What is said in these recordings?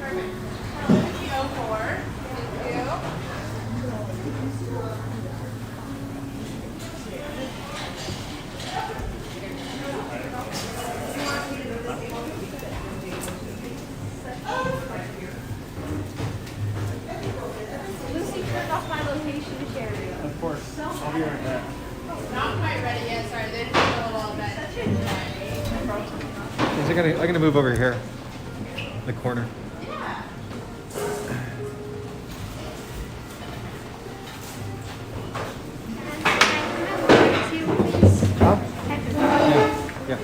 Lucy turned off my location to share you. Of course. I'll be right back. Not quite ready yet, sorry. They're just a little bit. I'm gonna move over here. The corner. Yeah. Huh? Yeah. Yeah.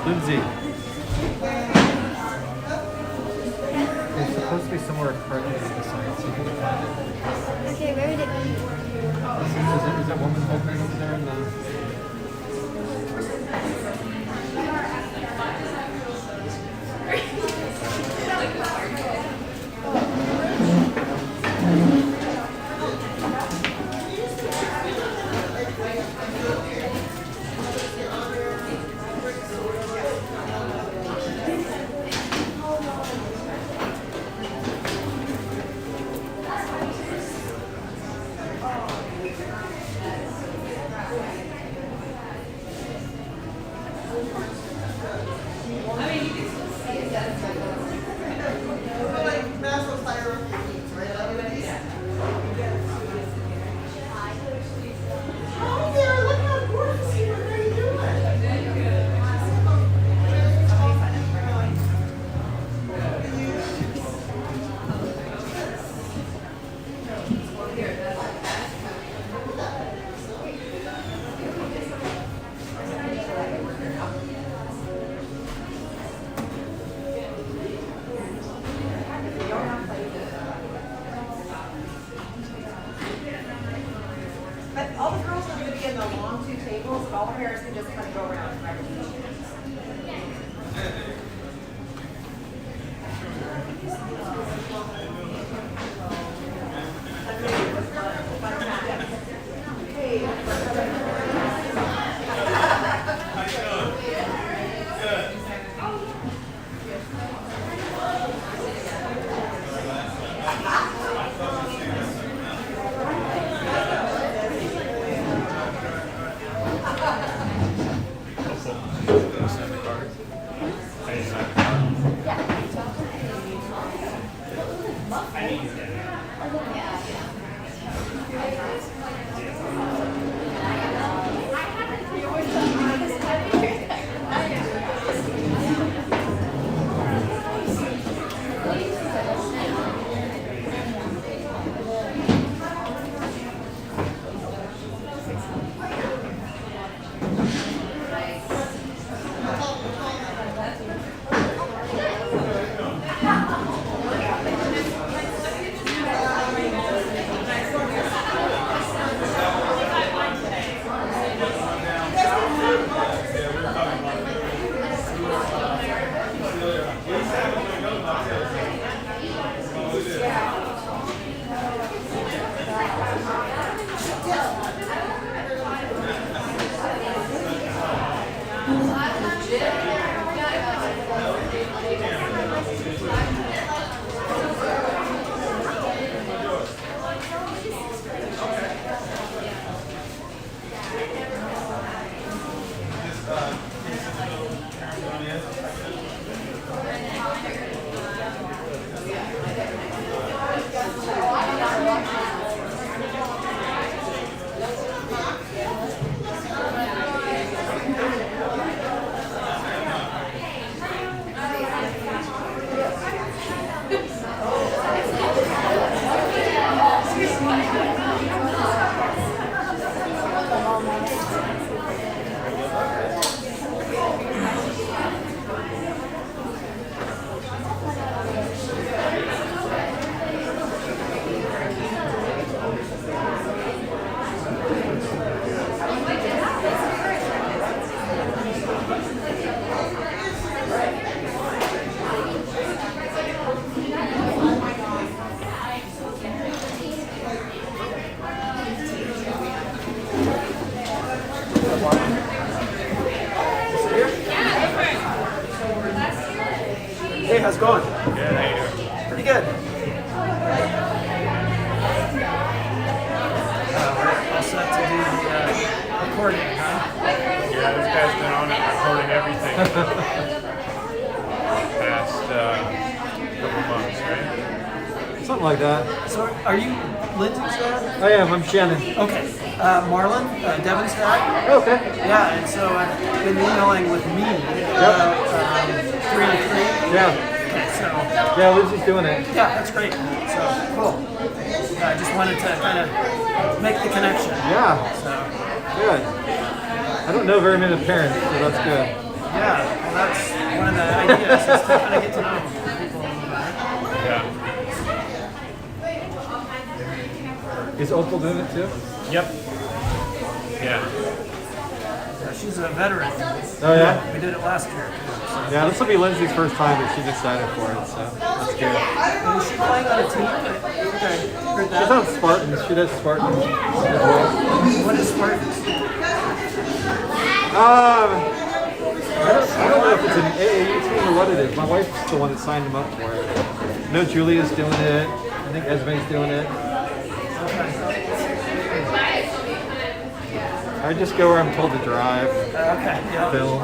Lindsay. It's supposed to be somewhere currently on the side, so you can find it. Okay, where would it be? Is that woman opening over there in the... But all the girls are going to be in the long two tables, and all the parents can just kind of go around. How's it going? Good, how you doing? Pretty good. We're all set to do the recording, huh? Yeah, this guy's been on it recording everything for the past couple months, right? Something like that. So, are you Lindsay's dad? I am. I'm Shannon. Okay. Marlon, Devin's dad? Okay. Yeah, and so I've been emailing with me about 3 to 3. Yeah. Okay, so, Yeah, Lindsay's doing it. yeah, that's great. So, cool. I just wanted to kind of make the connection. Yeah. So, Good. I don't know very many parents, so that's good. yeah, well, that's one of the ideas is to kind of get to know people a little bit. Yeah. Is Opal doing it too? Yep. Yeah. Yeah, she's a veteran. Oh yeah? We did it last year. Too, so. Yeah, this will be Lindsay's first time, but she's excited for it, so that's good. And is she playing on a team? I think I heard She's that. on Spartans. She does Spartans as well. What is Spartans? I don't know if it's an AAU team or what it is. My wife's the one that signed him up for it. I know Julia's doing it. I think Esme's doing it. I just go where I'm told to drive, Okay, yeah. film.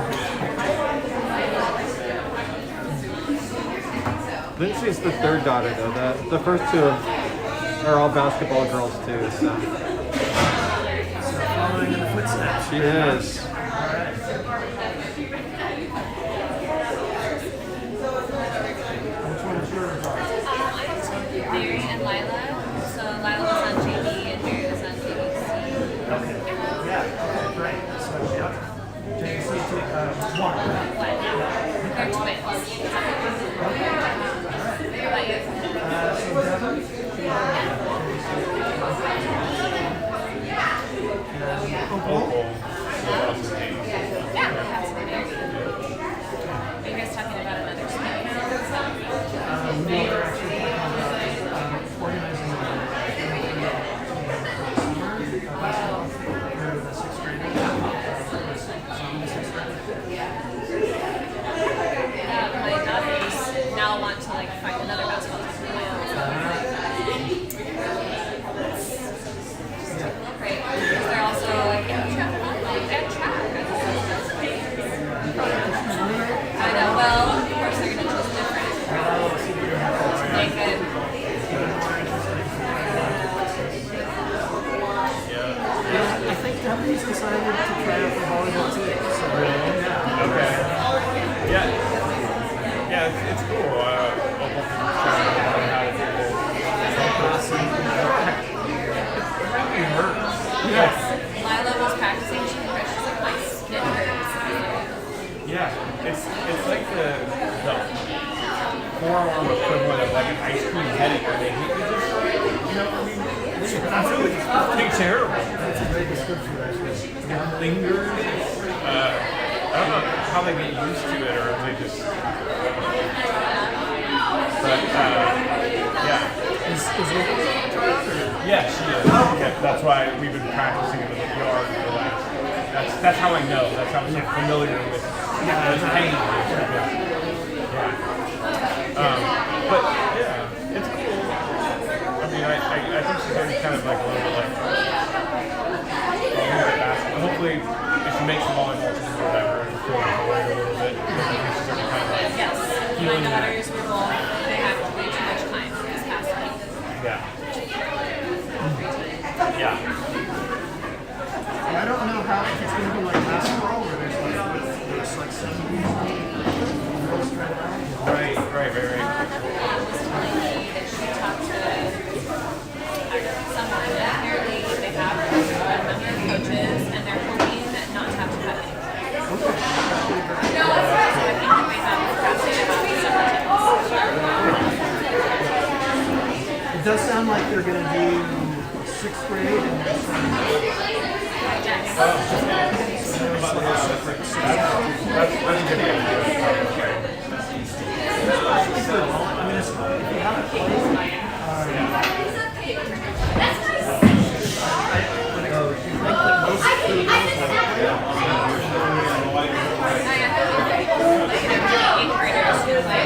Lindsay's the third daughter though. The first two are all basketball girls too, so So following in the footsteps. she is. Mary and Lila. So Lila was on JV and Mary was on JVC. Okay. Yeah, okay, great. So, yeah. JC, one. What? They're twins. What about you? So Devin? Opal. What else is name? Yeah, that's Mary. Are you guys talking about another sport? We were actually organizing a basketball for the 6th graders. Some of the 6th graders. My daughters now want to like find another basketball team for my own. Great. Because they're also like in triathlon and track. I know. Well, of course they're gonna choose different. They could. I think Devin's decided to try out for volleyball too. So, yeah. Okay. Yeah. Yeah, it's cool. Opal can try to learn how to do this. Yes. Lila was practicing. She's like my skin hurts. Yeah, it's like the forearm equivalent of like an ice cream headache where they hit you just right. You know, I mean, it's pretty terrible. That's a great description, actually. It lingers. I don't know how they get used to it or if they just. But yeah. Is Opal Yeah, she is. Yeah, that's why we've been practicing in the yard for the last. That's how I know. That's how I'm so familiar with the pain. But yeah, it's cool. I mean, I think she's already kind of like a little bit like. Hopefully, if she makes the volleyball team or whatever, and feel like a little bit. I think she's already kind of like. Yes. My daughters were both. They have way too much time this past week. Yeah. Yeah. I don't know how if it's going to be like basketball where there's like 7 girls straight out. Right. Was telling me that she talked to someone. Apparently, they have a number of coaches, and they're hoping not to have to cut it. So I think they may have capacity about several. It does sound like they're going to do 6th grade and there's some That's a good idea. I mean, if you haven't played, Eighth graders who play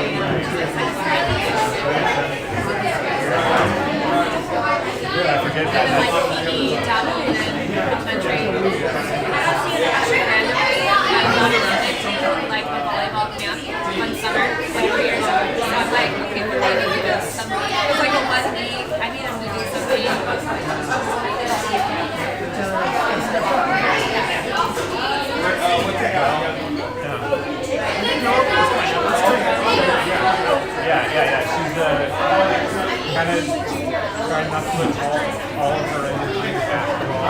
trying not to put all of her energy into basketball. I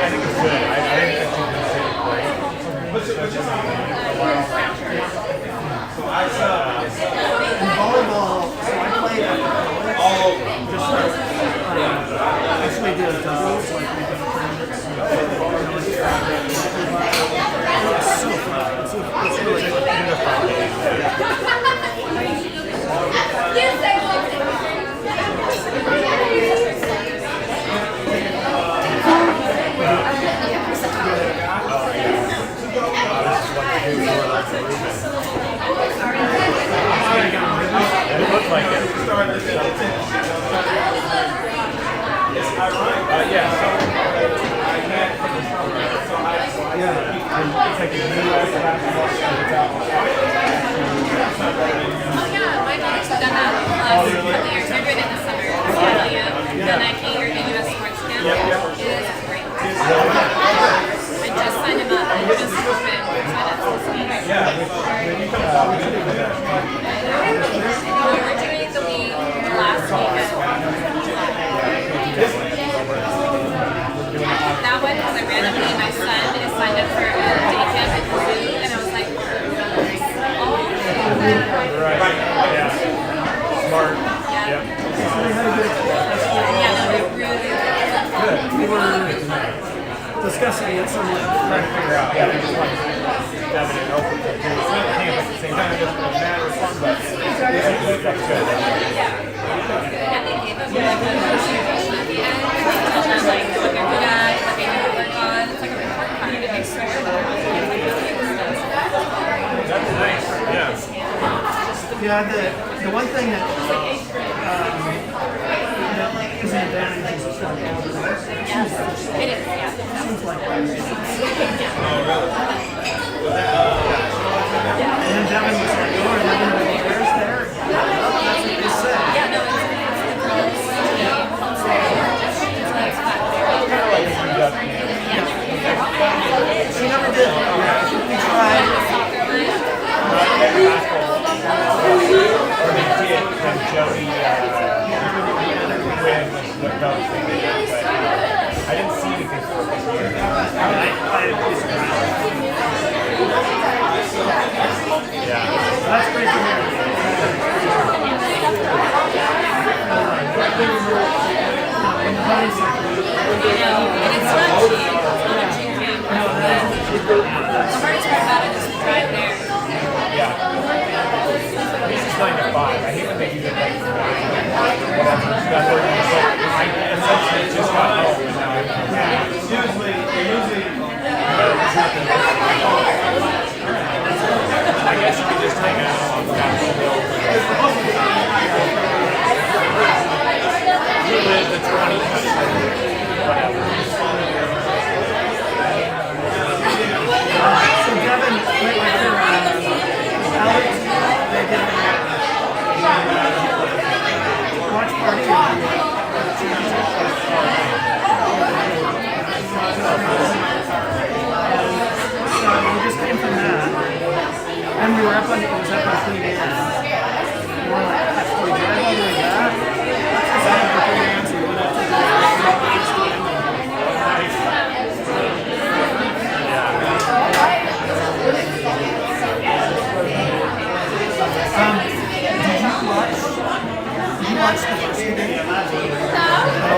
think it's good. I think that she's been doing great. In volleyball, so I played at college. Just actually did doubles, like we did tournaments. It's so fun. It's really fun. It looks like it. It's like a U.S. basketball stuff. Oh yeah, my daughter's done that couple years. They're doing it this summer. The Nike or the US Sports Camp. It is great. I just signed him up. I just opened. Signed up this week. We were doing the league last weekend. That one because I randomly, my son is signed up for a day camp at the zoo, and I was like, Right. Yeah. Smart. yeah. Yep. Yeah, no, they're really good. We were discussing it some Trying to figure out. Yeah, they just like having it open to do camp at the same time. It doesn't really matter as fun, but that's good. And they gave them like a presentation at the end. They tell them like what they're good at, what they need to work on. It's like a report card, and they swear that they're like really good stuff. That's nice. Yeah. Yeah, the one thing that is an advantage is like all the rest. Yes, it is. Yeah. Seems like that. And then Devin was like, "Oh, are there going to be players there?" That's what they said. Yeah, no, it's the girls' team. So it's fun. She never did. We tried. When Jody Quinn was the coach, but I didn't see anything for this year. Yeah. That's great to hear. And it's not cheap. It's not a cheap camp. The hardest part about it is the drive there. Yeah. This is 9 to 5. I hate when they do that. I essentially just got home and now I'm back. I guess you could just hang out on Capitol Hill. You live the 20 whatever. So Devin, like Alex, they did watch party. So we just came from that, and we were up on it was up on Queen Anne. We were like, we drive all the way back. Let's just have Queen Anne, so we went up to Did you watch the first game?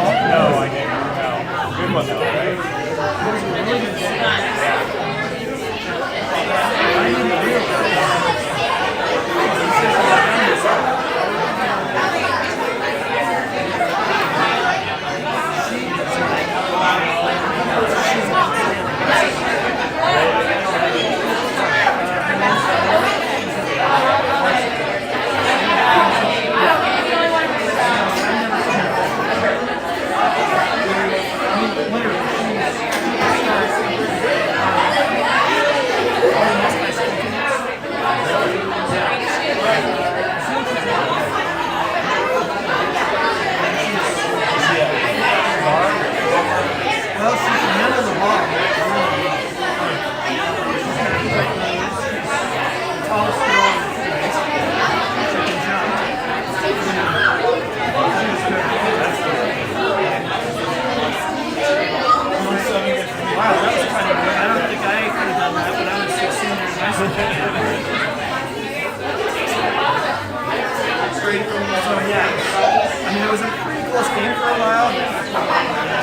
close game for a while.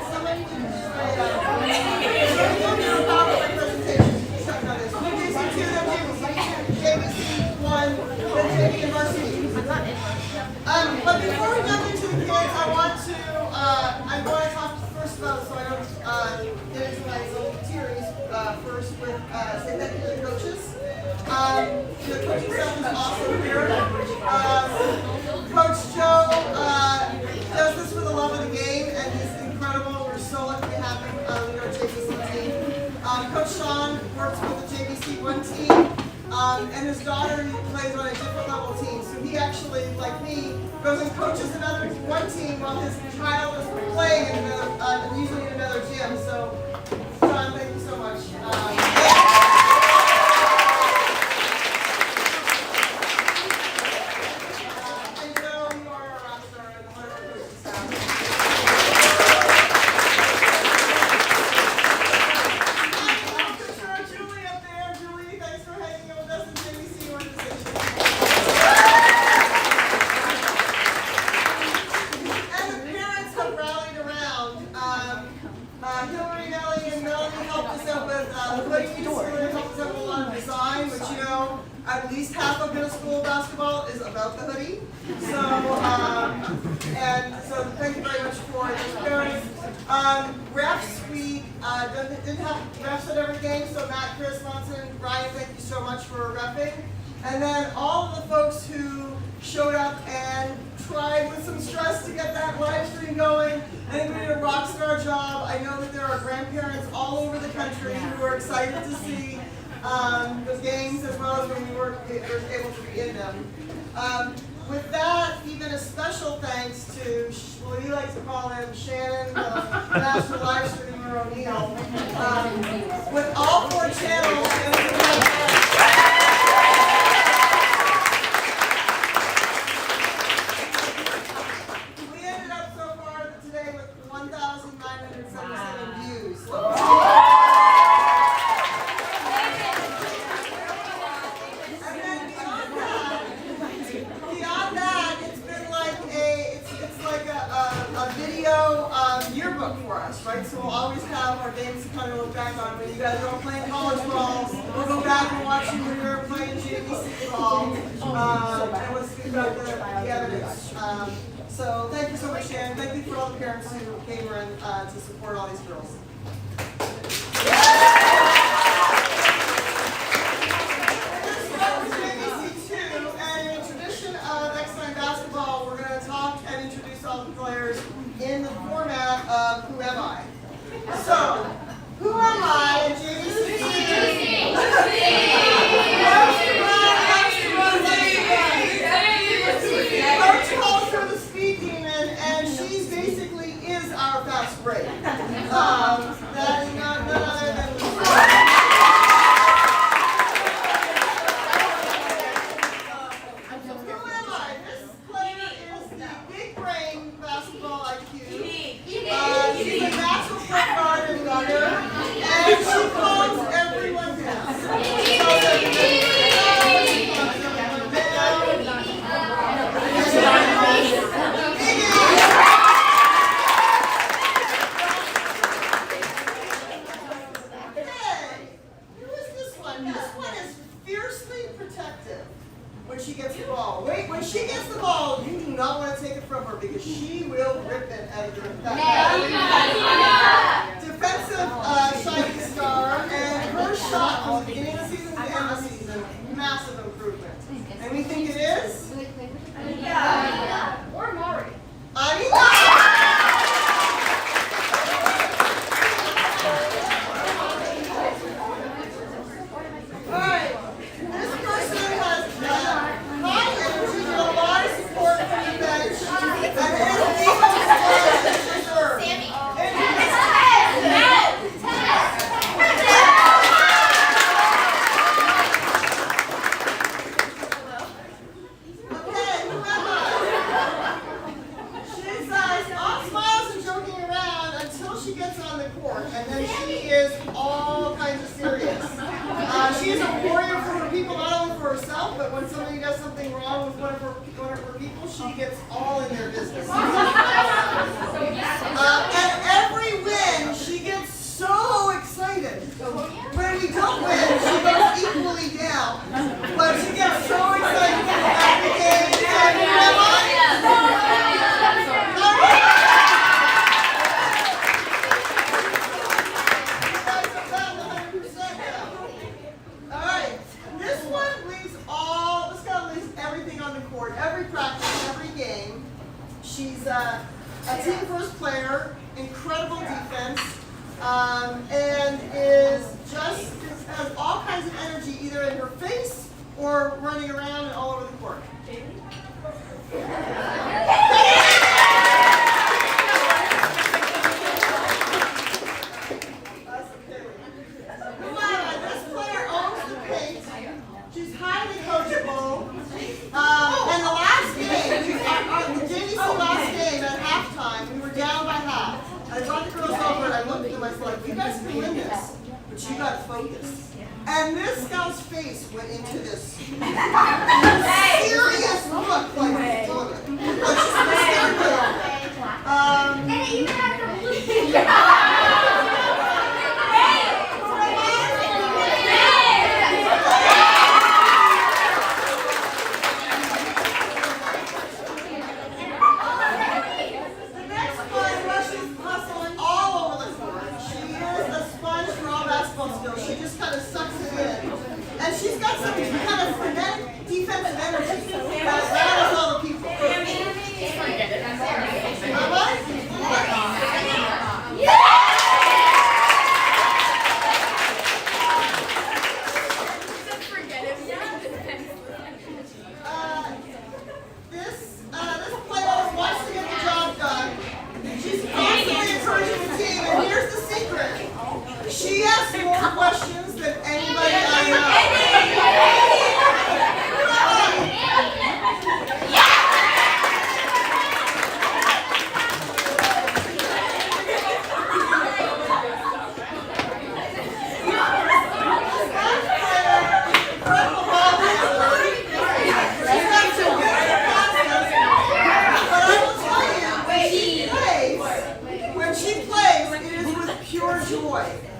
Somebody do say thank you to the coaches. The coaching staff is awesome here. Coach Joe does this for the love of the game, and he's incredible. We're so lucky to have him lead our JVC team. Coach Sean works with the JVC 1 team, and his daughter plays on a different level team. So he actually, like me, goes and coaches another one team while his child is playing in another, usually in another gym. So, Sean, thank you so much. And Joe, you are a rock star and one of our coaching staff. Julie up there. Julie, thanks for hanging out with us in JVC organization. And the parents have rallied around. Hillary, Nellie, and Melanie helped us out with hoodies. Hillary helped us out with a lot of design, which you know, at least half of middle school basketball is about the hoodie. So, so thank you very much for those parents. Refs, we didn't have refs at every game, so Matt, Chris, Monson, Ryan, thank you so much for reffing. And then all of the folks who showed up and tried with some stress to get that live stream going. I think we did a rock star job. I know that there are grandparents all over the country who are excited to see the games as well as when we were able to be in them. With that, even a special thanks to, well, we like to call him Shannon, the master live streamer O'Neill. With all 4 channels, we ended up so far today with 1,977 views. And then beyond that, it's been like it's like a video yearbook for us, right? So we'll always have our games to kind of look back on. When you guys are all playing college ball, we'll go back and watch you when you're playing JVC ball, and we'll speak about the evidence. So thank you so much, Sharon. Thank you for all the parents who came in to support all these girls. In the format of Who Am I? So, who am I at JVC? Coach calls her the speed demon, and she basically is our fast break. That is none other than she's a natural point guard and runner, and she calms everyone down. Hey, who is this one? This one is fiercely protective when she gets the ball. Wait, when she gets the ball, you do not want to take it from her because she will rip it out of your defensive shining star, and her shot from the beginning of the season to the end of the season, massive improvement. And we think it is? Anita. Or Maury. Anita! Alright, this person has high energy and a lot of support from the bench, and it is the most deserved. She gets all in their business. And every win, she gets so excited. When we don't win, she goes equally down. But she gets so excited at the game. She's a team first player, incredible defense, and has all kinds of energy either in her face or running around and all over the court. This player owns the paint. She's highly coachable. And the last game, the JDC last game at halftime, we were down by half. I brought the girls over and I looked at them, I was like, you guys can win this, but you got to focus. And this gal's face went into this serious look, like, she's scared with it. And it even has the blue. She's got some kind of frenetic defensive energy that rattles all the people. This player wants to get the job done. She's constantly encouraging the team, and here's the secret. She asks more questions than anybody I know.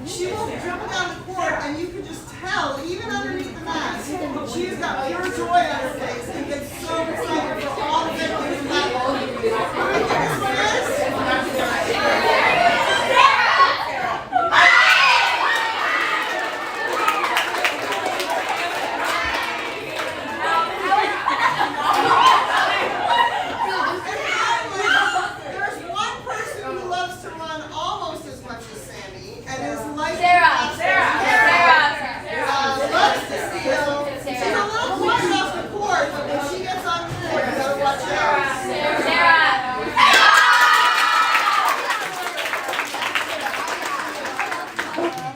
She will dribble down the court and you can just tell, even underneath the mask, she's got pure joy on her face and gets so excited for all the good things that happen. There's one person who loves to run almost as much as Sammy and is like Sarah. Loves to steal. She's a little quiet off the court, but when she gets on the court, you gotta watch out.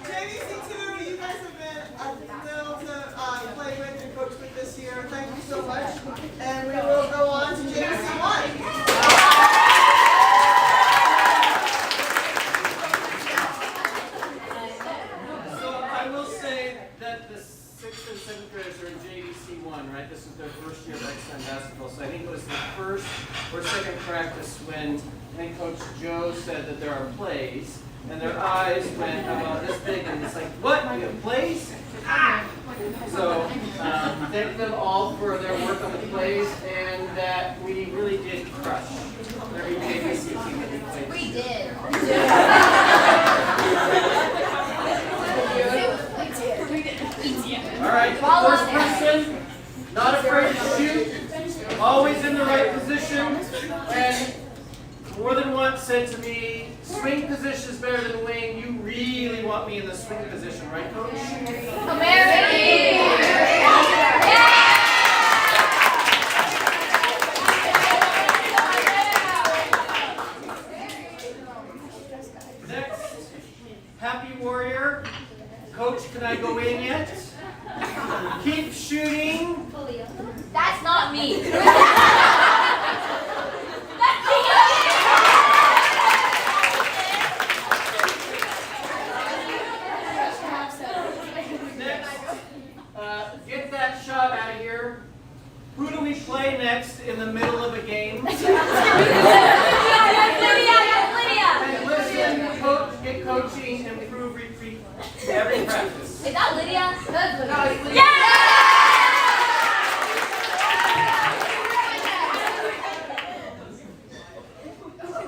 JDC2, you guys have been a thrill to play with and coach with this year. Thank you so much. And we will go on to JDC1. The 6th and 7th graders are in JDC1, right? This is their first year of Exxon basketball. So I think it was the first or second practice when head coach Joe said that there are plays, and their eyes went about this big, and it's like, what? You have plays? Ah! So thank them all for their work on the plays, and that we really did crush every JDC team that we played. We did. All right, first person, not afraid to shoot, always in the right position, and more than once said to me, swing position is better than wing. You really want me in the swing position, right, Coach? Next, Happy Warrior. Coach, can I go in yet? Keep shooting. That's not me. Next, get that shot out of here. Who do we play next in the middle of a game? And listen, coach, get coaching, improve, retreat every practice. Is that Lydia? That's Lydia.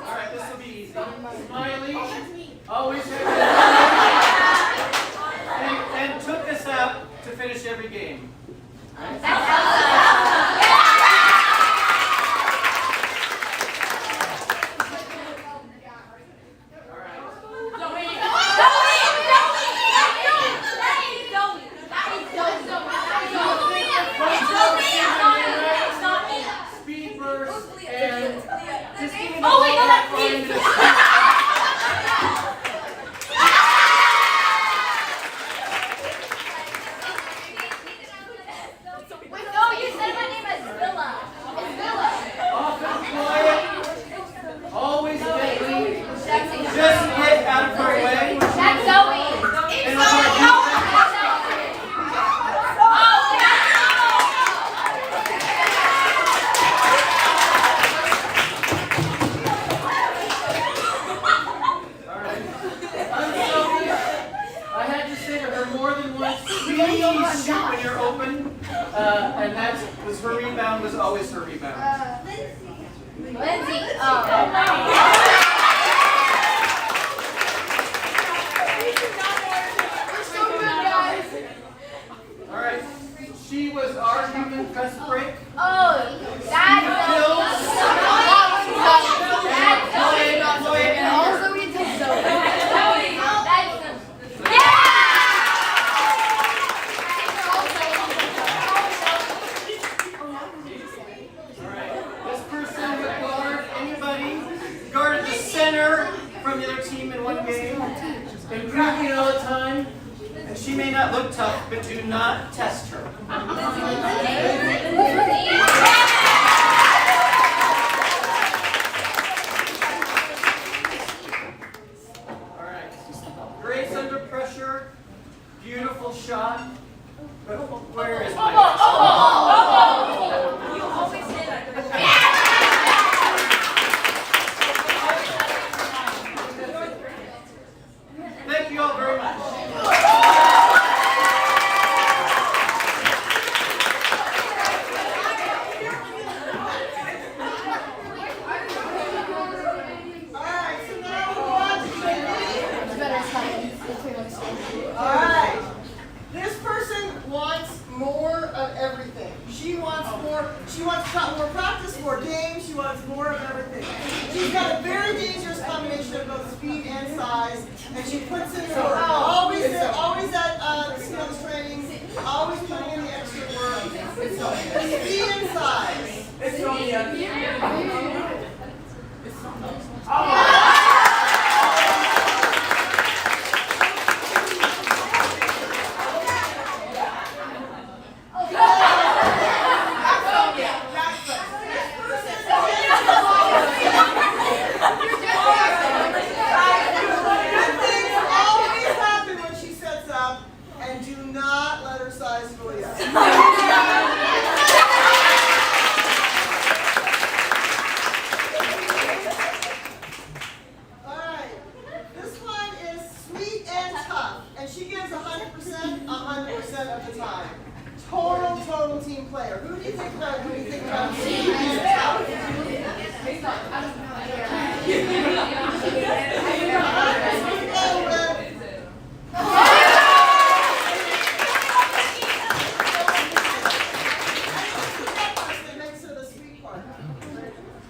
All right, this will be easy. Smiley, always have and took us out to finish every game. All right? more than once, please shoot when you're open. And that was her rebound, was always her rebound. Lindsay. All right. She was our human best break. Oh, that's also we took This person would guard anybody, guarded the center from the other team in one game, been cracking it all the time, and she may not look tough, but do not test her. All right, Grace under pressure, beautiful shot, but where is my Thank you all very much. Alright, so now we're on to Alright. This person wants more of everything. She wants more practice, more games, she wants more of everything. She's got a very dangerous combination of both speed and size, and she puts in the work. Always at skills training, always putting in the extra work. Speed and size. Good things always happen when she sets up, and do not let her size fool you. Alright, this one is sweet and tough, and she gives 100% of the time. Total team player. Who do you think about sweet and tough? Makes her the sweet part.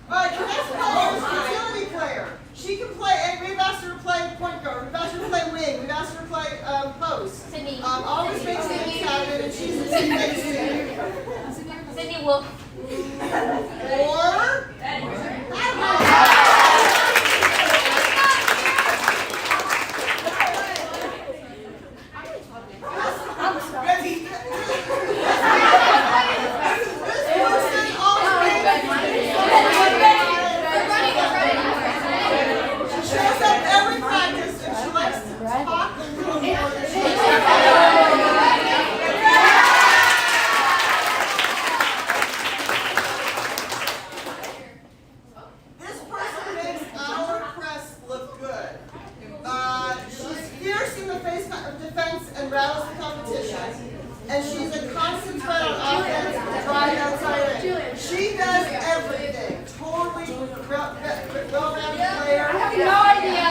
Alright, the next player is a utility player. She can play, and we've asked her to play point guard, we've asked her to play wing, we've asked her to play post. Sydney. Always makes things happen, and she's a teammate too. Sydney Wolf. Or shows up every practice, and she likes to talk a little more than she This person makes our press look good. She's fierce in the face of defense and rattles the competition. And she's a constant threat on offense and drive outside in. She does everything. Totally well-rounded player. I have no idea.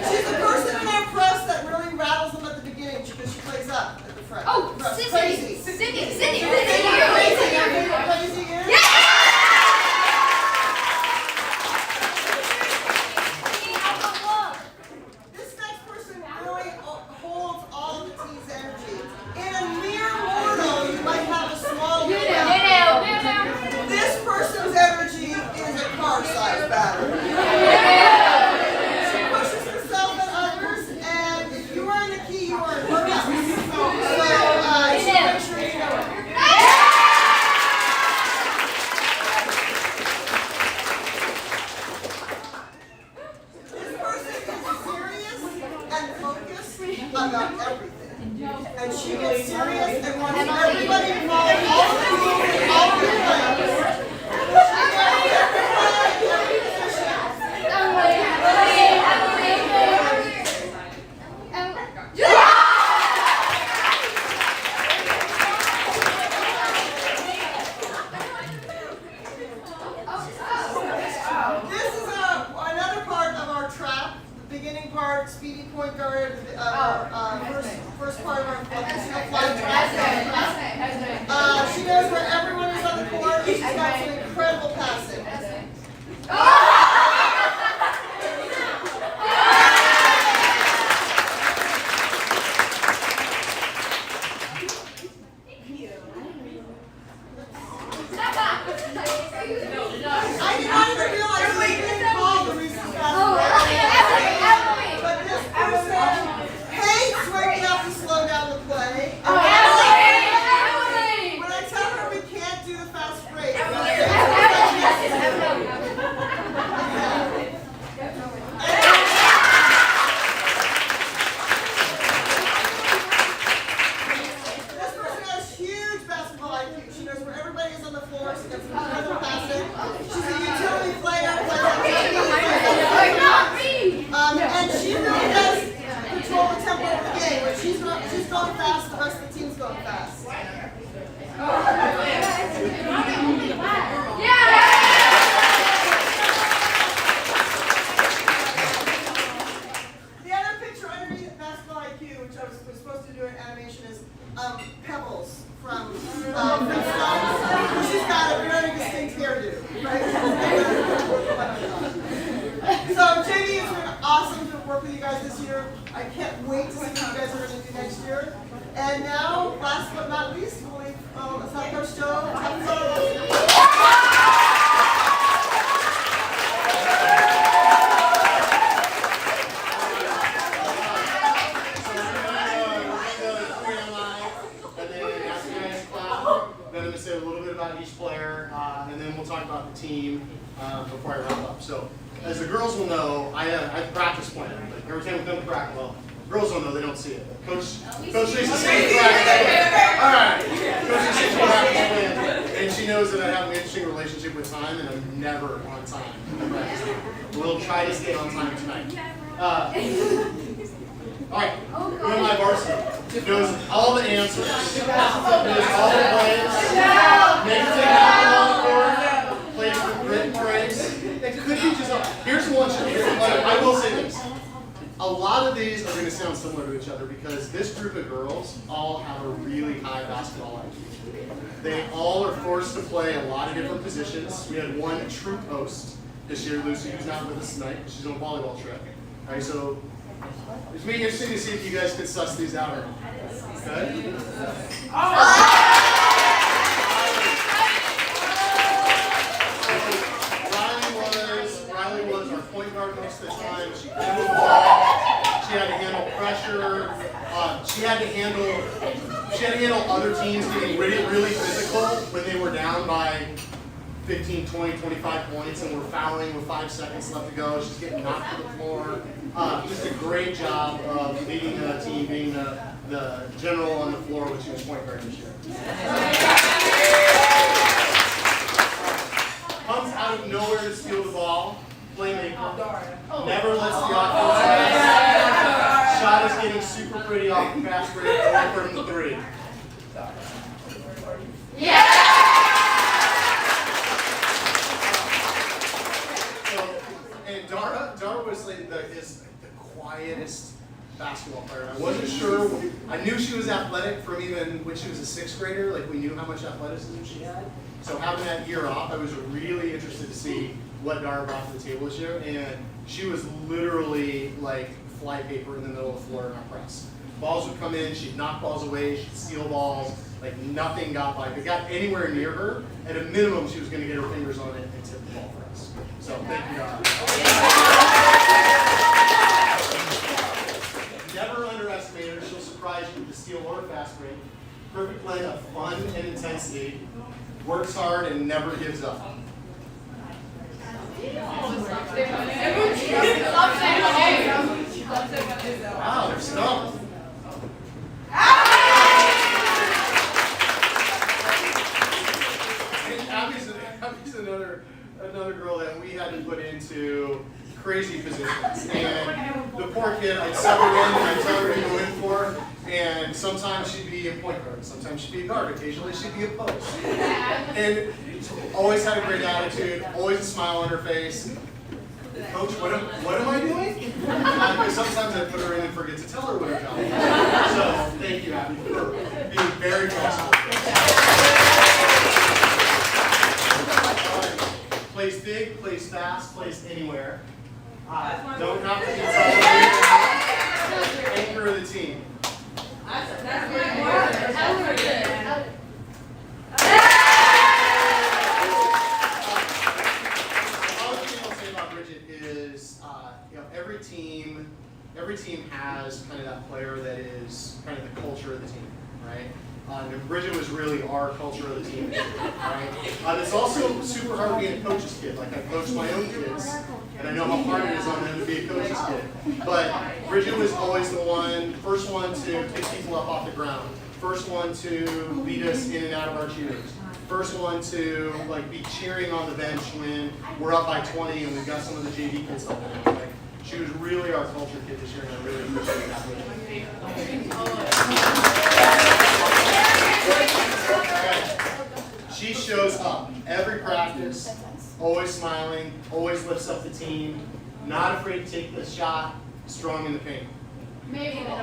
She's the person in our press that really rattles them at the beginning because she plays up at the front. Oh, Press. Sydney. Crazy. Sydney. Crazy. You know what crazy is? This next person really holds all the team's energy. In a mere mortal, you might have a small This person's energy is a car-sized battery. She pushes herself and others, and if you are in the key, you are in her house. So, she makes sure you know it. This person is serious and focused about everything. And she gets serious and wants everybody involved, all the rules, all the plans. She knows everybody, every position. first part of our fly track. She knows where everyone is on the court. She's got some incredible passing. I did not even realize we didn't call the recent basketball. But this person hates when we have to slow down the play. When I tell her we can't do the fast break, this person has huge basketball IQ. She knows where everybody is on the floor. She gets incredible passing. She's a utility player. And she really does control the tempo of the game. When she's going fast, the rest of the team's going fast. The other picture underneath basketball IQ, which I was supposed to do an animation, is Pebbles from Flintstones. She's got a very distinct hairdo, right? So JV, it's been awesome to work with you guys this year. I can't wait to see what you guys are going to do next year. And now, last but not least, we'll leave Coach Joe. Then I'm going to say a little bit about each player, and then we'll talk about the team before I wrap up. So, as the girls will know, I practice plan. Like every time we come to practice, well, girls don't know, they don't see it. Coach Tracy sees the practice. All right. Coach Tracy sees the practice plan, and she knows that I have an interesting relationship with time, and I'm never on time. We'll try to stay on time tonight. All right, who am I varsity? Knows all the answers, knows all the plays, makes it happen on the court, plays with grit and grace. It could be just, here's one, I will say this. A lot of these are going to sound similar to each other because this group of girls all have a really high basketball IQ. They all are forced to play a lot of different positions. We had one true post this year, Lucy, who's not with us tonight. She's on a volleyball trip. All right, so it's really interesting to see if you guys can suss these out or not. Okay? Riley was our point guard most of the time. She handled the ball. She had to handle pressure. She had to handle other teams getting really physical when they were down by 15, 20, 25 points and we're fouling with 5 seconds left to go. She's getting knocked to the floor. Just a great job of leading the team, being the general on the floor, which she was point guard this year. Comes out of nowhere to steal the ball. Playmaker. Never lets the offense pass. Shot is getting super pretty off the fast break. Away from the three. And Dara was like the quietest basketball player. I wasn't sure. I knew she was athletic from even when she was a 6th grader. Like we knew how much athleticism she had. So having that year off, I was really interested to see what Dara brought to the table this year. And she was literally like flypaper in the middle of the floor in our press. Balls would come in, she'd knock balls away, she'd steal balls. Like nothing got by. If it got anywhere near her, at a minimum, she was going to get her fingers on it and tip the ball for us. So thank you, Dara. Never underestimate her. She'll surprise you with the steal or fast break. Perfect blend of fun and intensity. Works hard and never gives up. Wow, they're stumped. Abby's another girl that we had to put into crazy positions. And the poor kid, I'd sub her in and I'd tell her to go in for, and sometimes she'd be a point guard, sometimes she'd be a guard, occasionally she'd be a post. And always had a great attitude, always a smile on her face. Coach, what am I doing? Because sometimes I put her in and forget to tell her what her job is. So Very flexible. Plays big, plays fast, plays anywhere. Don't have to be anchor of the team. Every team has kind of that player that is kind of the culture of the team, right? And Bridget was really our culture of the team, right? It's also super hard being a coach's kid. Like I coach my own kids, and I know how hard it is on them to be a coach's kid. But Bridget was always the first one to pick people up off the ground, first one to lead us in and out of our cheers, first one to like be cheering on the bench when we're up by 20 and we've got some of the JV kids helping out. Like, she was really our culture kid this year, and I really appreciate that. She shows up every practice, always smiling, always lifts up the team, not afraid to take the shot, strong in the paint. Maybe. Middle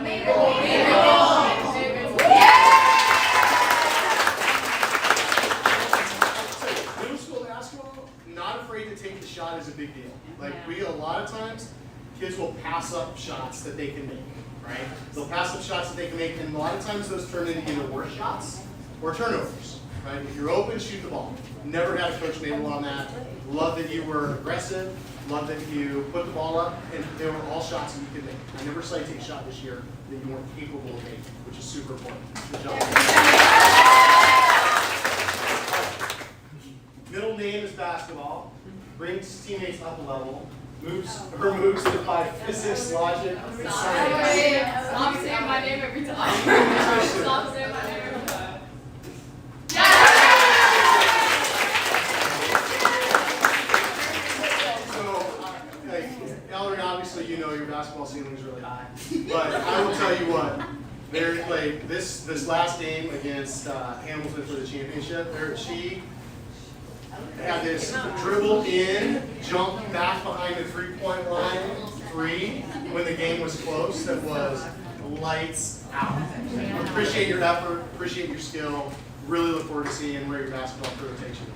school basketball, not afraid to take the shot is a big deal. Like a lot of times, kids will pass up shots that they can make, right? They'll pass up shots that they can make, and a lot of times those turn into either worse shots or turnovers, right? If you're open, shoot the ball. Never had a coach Mabel on that. Love that you were aggressive. Love that you put the ball up, and they were all shots that you could make. I never saw you take a shot this year that you weren't capable of making, which is super important. Good job. Middle name is basketball. Brings teammates up a level. Her moves defy physics, logic, and science. Stop saying my name every time. Stop saying my name every time. So, Ellery, obviously you know your basketball ceiling is really high, but I will tell you what. There's like this last game against Hamilton for the championship. She had this dribble in, jump back behind the three-point line, three, when the game was close. That was lights out. Appreciate your effort, appreciate your skill. Really look forward to seeing where your basketball career takes you.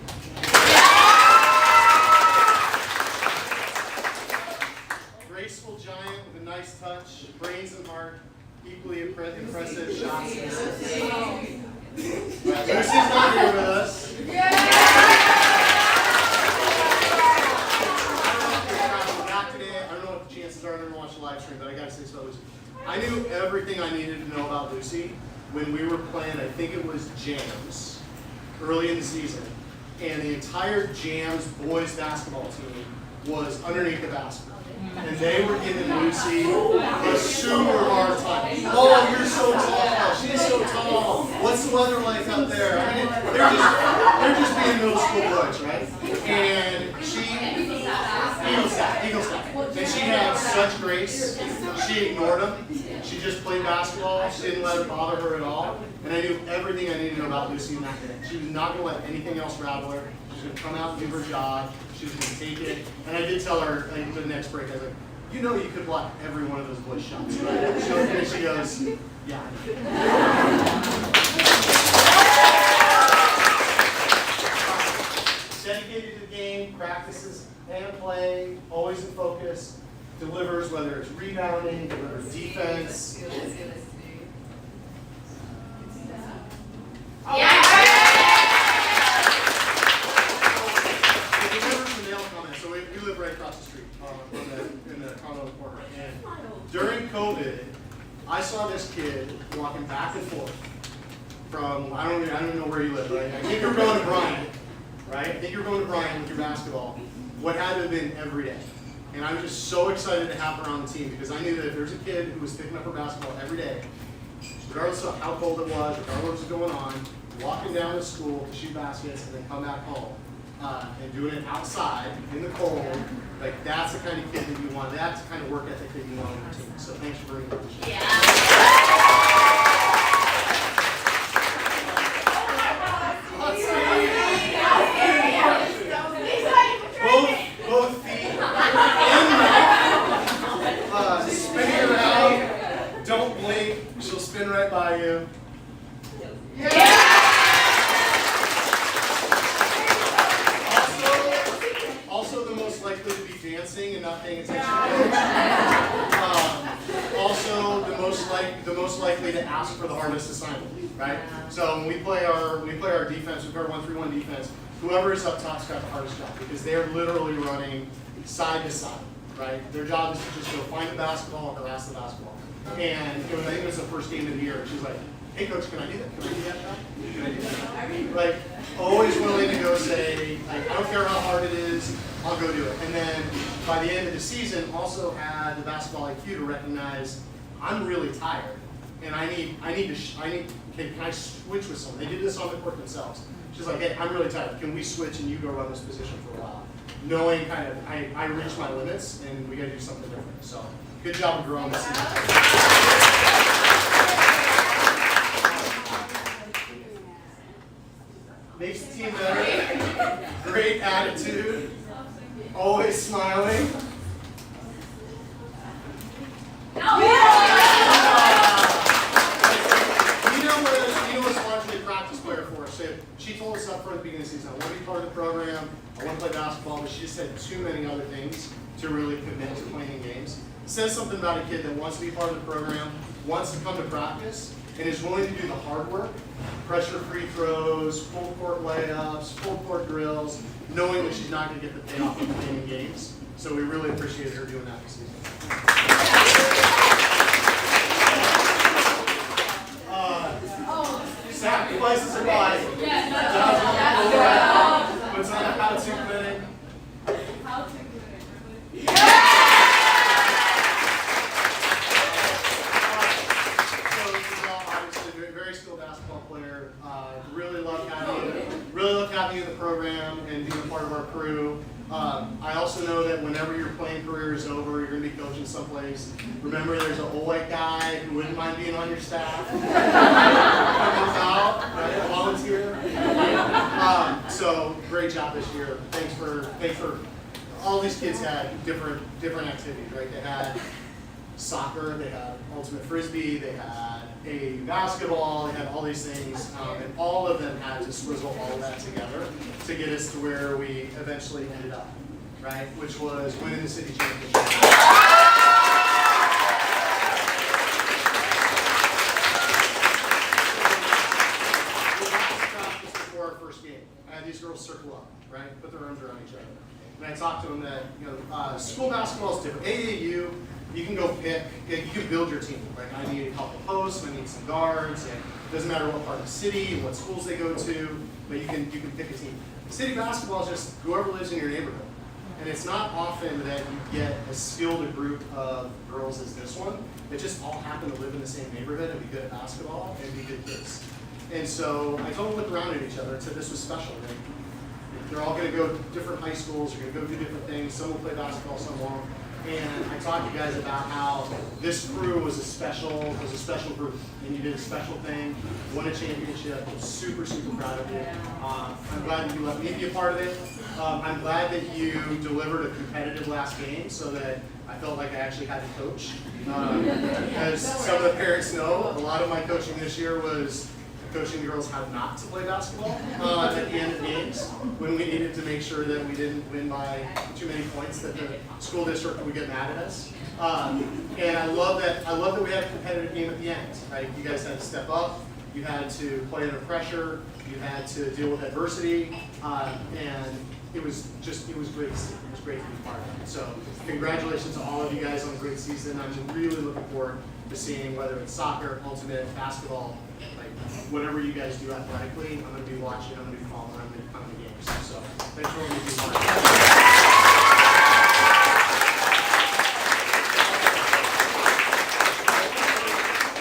Graceful giant with a nice touch, brains and heart, equally impressive shots. Lucy's not here with us. I don't know what the chances are. I never watched the live stream, but I gotta say so. I knew everything I needed to know about Lucy when we were playing, I think it was Jams, early in the season. And the entire Jams boys basketball team was underneath the basket. And they were giving Lucy a super hard time. Oh, you're so tall. She's so tall. What's the weather like up there? I mean, they're just being middle school boys, right? And she, Eagle Stack. And she had such grace. She ignored them. She just played basketball. She didn't let it bother her at all. And I knew everything I needed to know about Lucy in that day. She was not going to let anything else rattle her. She was going to come out and do her job. She was going to take it. And I did tell her like, the next break, I was like, you know you could block every one of those boys' shots, right? And she goes, yeah. Dedicated to the game, practices and play, always in focus, delivers whether it's rebounding, delivers defense. So we live right across the street in the condo corner. And during COVID, I saw this kid walking back and forth from, I don't even know where you live, right? I think you're going to Bryant, right? I think you're going to Bryant with your basketball. What had to have been every day. And I was just so excited to have her on the team because I knew that if there's a kid who was picking up her basketball every day, regardless of how cold it was, regardless of what was going on, walking down to school to shoot baskets and then come back home, and doing it outside in the cold, like that's the kind of kid that you want. That's the kind of work ethic that you want on your team. So thanks for bringing that. Both feet in mouth. Spin her out. Don't blink. She'll spin right by you. dancing and not paying attention. Also, the most likely to ask for the hardest assignment, right? So when we play our defense, we play our 1-3-1 defense. Whoever is up top's got the hardest job because they're literally running side to side, right? Their job is to just go find the basketball and harass the basketball. And I think it was the first game of the year. She's like, "Hey coach, can I do that? Can I do that job? Can I do that?" Like, always willing to go say, like, I don't care how hard it is, I'll go do it. And then by the end of the season, also had the basketball IQ to recognize I'm really tired, and can I switch with someone? They did this on the court themselves. She's like, "Hey, I'm really tired. Can we switch and you go run this position for a while?" Knowing kind of I reached my limits and we got to do something different. So good job of growing this season. Makes the team better. Great attitude. Always smiling. You know what's largely a practice player for us. So she told us up front at the beginning of the season, I want to be part of the program, I want to play basketball, but she just said too many other things to really commit to playing in games. It says something about a kid that wants to be part of the program, wants to come to practice, and is willing to do the hard work, pressure free throws, full court layups, full court drills, knowing that she's not going to get the payoff of playing in games. So we really appreciate her doing that this season. Sacrifices are life. What's on the how-to clinic? Very skilled basketball player. Really love having you in the program and being a part of our crew. I also know that whenever your playing career is over, you're going to be coaching someplace. Remember, there's an old white guy who wouldn't mind being on your staff. Out, right? Volunteer. So great job this year. Thanks for all these kids had different activities, right? They had soccer, they had ultimate frisbee, they had a basketball, they had all these things, and all of them had to swizzle all of that together to get us to where we eventually ended up, right? Which was winning the city championship. Before our first game, I had these girls circle up, right? Put their arms around each other. And I talked to them that, school basketball is different. AAU, you can go pick, you can build your team, right? I need a couple posts, I need some guards, and it doesn't matter what part of the city, what schools they go to, but you can pick a team. City basketball is just whoever lives in your neighborhood. And it's not often that you get as skilled a group of girls as this one that just all happen to live in the same neighborhood and be good at basketball and be good kids. And so I told them to look around at each other and said this was special. They're all going to go to different high schools, they're going to go do different things, some will play basketball, some won't. And I talked to you guys about how this crew was a special group, and you did a special thing, won a championship. I'm super, super proud of you. I'm glad that you let me be a part of it. I'm glad that you delivered a competitive last game so that I felt like I actually had to coach. As some of the parents know, a lot of my coaching this year was coaching the girls how not to play basketball at the end of games when we needed to make sure that we didn't win by too many points that the school district would get mad at us. And I love that we had a competitive game at the end. Right? You guys had to step up. You had to play under pressure. You had to deal with adversity, and it was great to see. It was great to be part of it. So congratulations to all of you guys on a great season. I'm really looking forward to seeing whether it's soccer, ultimate, basketball, like whatever you guys do athletically. I'm going to be watching, I'm going to be following, I'm going to come to games. So thanks for letting me be part of it.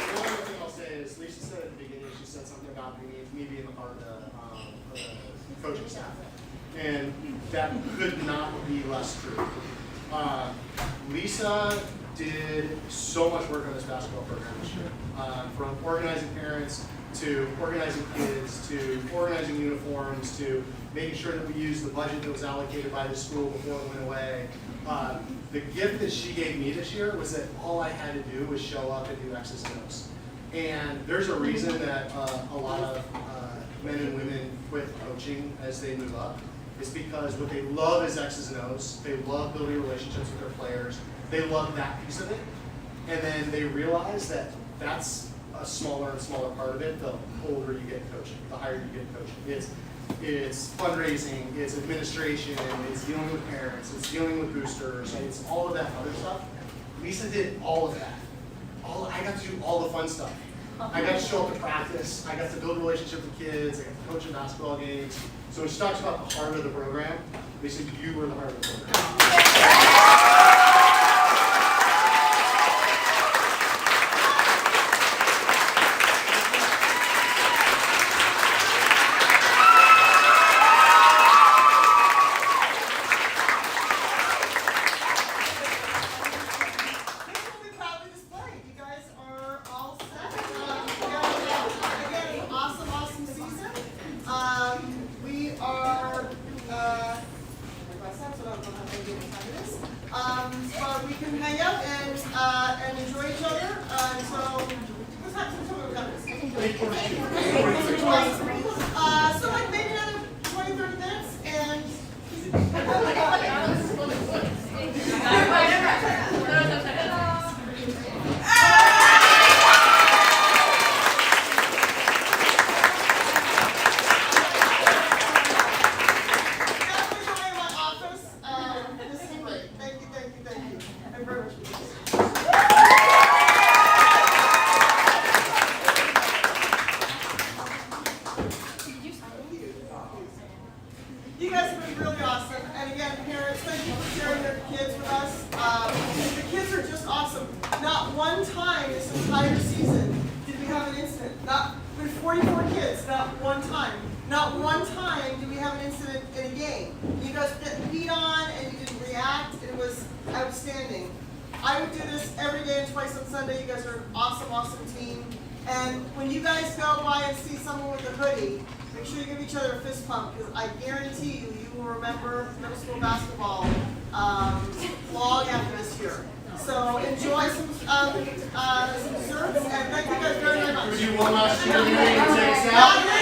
The only thing I'll say is Lisa said at the beginning, she said something about me being a part of the coaching staff. And that could not be less true. Lisa did so much work on this basketball program this year. From organizing parents, to organizing kids, to organizing uniforms, to making sure that we used the budget that was allocated by the school before it went away. The gift that she gave me this year was that all I had to do was show up and do X's and O's. And there's a reason that a lot of men and women quit coaching as they move up. is because what they love is X's and O's. They love building relationships with their players. They love that piece of it. And then they realize that that's a smaller and smaller part of it the older you get coaching, the higher you get coaching. It's fundraising, it's administration, it's dealing with parents, it's dealing with boosters, it's all of that other stuff. Lisa did all of that. I got to do all the fun stuff. I got to show up to practice, I got to build a relationship with kids, I got to coach in basketball games. So when she talks about the heart of the program, Lisa, you were the heart of the program. We can hang out and enjoy each other until what time? So like maybe another 20-30 minutes and. You guys have been really awesome. And again, parents, thank you for sharing your kids with us. The kids are just awesome. Not one time this entire season did we have an incident. With 44 kids, not one time. Not one time did we have an incident in a game. You guys didn't beat on and you didn't react. It was outstanding. I would do this every day and twice on Sunday. You guys are an awesome, awesome team. And when you guys go by and see someone with a hoodie, make sure you give each other a fist pump, because I guarantee you, you will remember middle school basketball long after this year. So enjoy some desserts, and thank you guys very, very much. Would you want us to take us out?